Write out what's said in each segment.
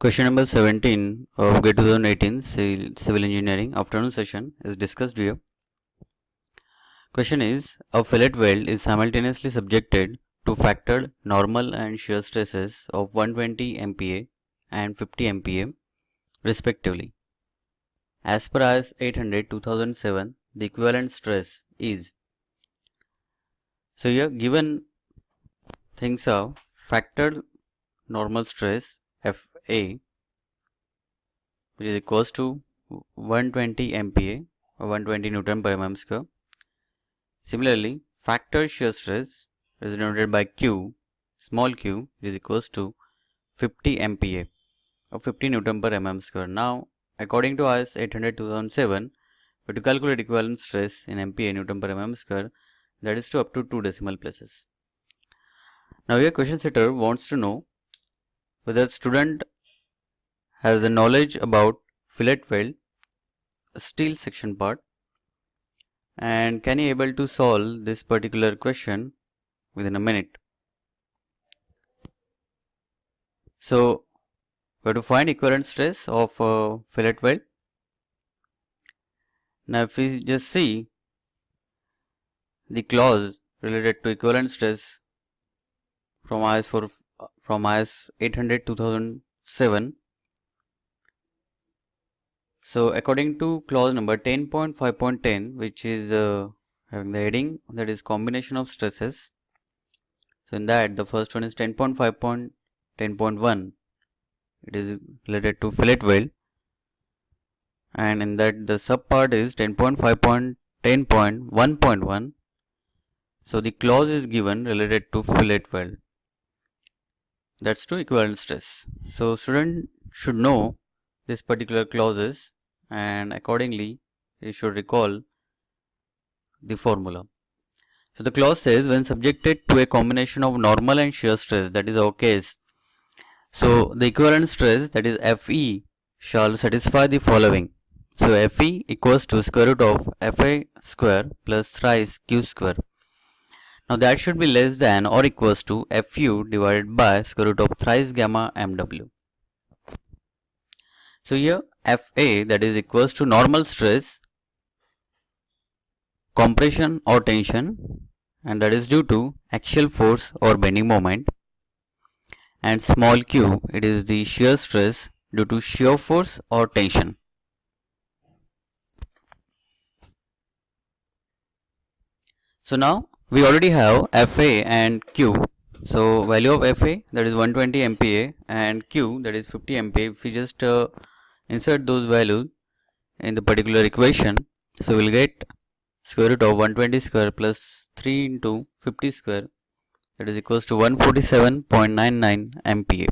Question number 17 of GATE 2018 Civil Engineering afternoon session is discussed here. Question is, a fillet weld is simultaneously subjected to factored normal and shear stresses of 120 MPa and 50 MPa respectively. As per IS 800 2007, the equivalent stress is. So here given things are factored normal stress FA, which is equals to 120 MPa or 120 Newton per mm square. Similarly, factored shear stress is denoted by Q, small q, is equals to 50 MPa or 50 Newton per mm square. Now, according to IS 800 2007, we have to calculate equivalent stress in MPa Newton per mm square, that is to up to 2 decimal places. Now here question setter wants to know whether student has the knowledge about fillet weld, steel section part, and can he able to solve this particular question within a minute. So we have to find equivalent stress of fillet weld. Now if we just see the clause related to equivalent stress from IS 800 2007. So according to clause number 10.5.10, which is having the heading that is combination of stresses. So in that the first one is 10.5.10.1. It is related to fillet weld, and in that the sub part is 10.5.10.1.1. So the clause is given related to fillet weld. That's to equivalent stress. So student should know this particular clauses, and accordingly you should recall the formula. So the clause says when subjected to a combination of normal and shear stress, that is our case. So the equivalent stress, that is Fe, shall satisfy the following. So Fe equals to square root of Fa square plus thrice Q square. Now that should be less than or equals to Fu divided by square root of thrice gamma mw. So here Fa, that is equals to normal stress, compression or tension, and that is due to axial force or bending moment, and small q, it is the shear stress due to shear force or tension. So now we already have Fa and Q. So value of Fa, that is 120 MPa, and Q, that is 50 MPa. If we just insert those values in the particular equation, so we will get square root of 120 square plus 3 into 50 square, that is equals to 147.99 MPa.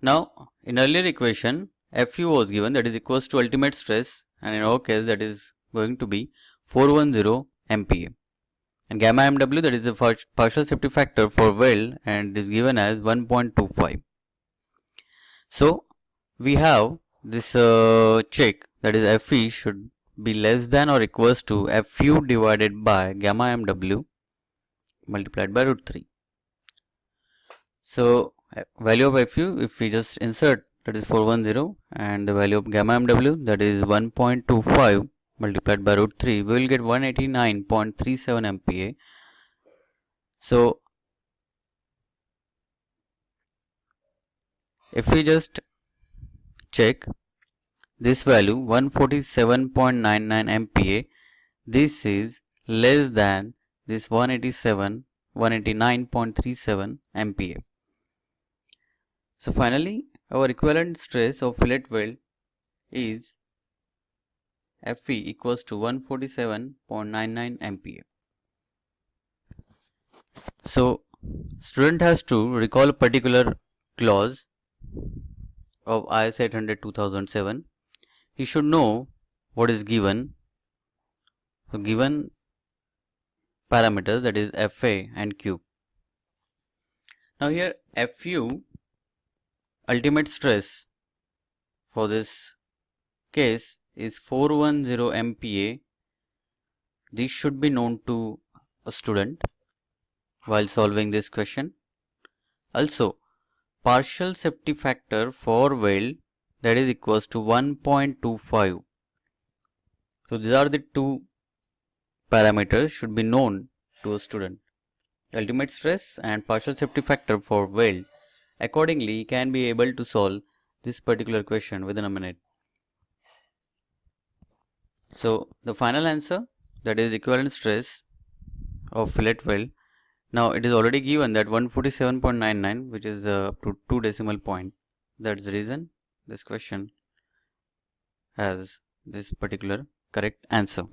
Now in earlier equation Fu was given, that is equals to ultimate stress, and in our case that is going to be 410 MPa, and gamma mw, that is the partial safety factor for weld, and it is given as 1.25. So we have this check, that is Fe should be less than or equals to Fu divided by gamma mw multiplied by root 3. So value of Fu, if we just insert, that is 410, and the value of gamma mw, that is 1.25 multiplied by root 3, we will get 189.37 MPa. So if we just check this value 147.99 MPa, this is less than this 189.37 MPa. So finally our equivalent stress of fillet weld is Fe equals to 147.99 MPa. So student has to recall a particular clause of IS 800 2007. He should know what is given. So given parameters, that is Fa and Q. Now here Fu, ultimate stress for this case is 410 MPa. This should be known to a student while solving this question. Also, partial safety factor for weld, that is equals to 1.25. So these are the two parameters should be known to a student. Ultimate stress and partial safety factor for weld. Accordingly, he can be able to solve this particular question within a minute. So the final answer, that is equivalent stress of fillet weld. Now it is already given that 147.99, which is up to 2 decimal point. That's the reason this question has this particular correct answer.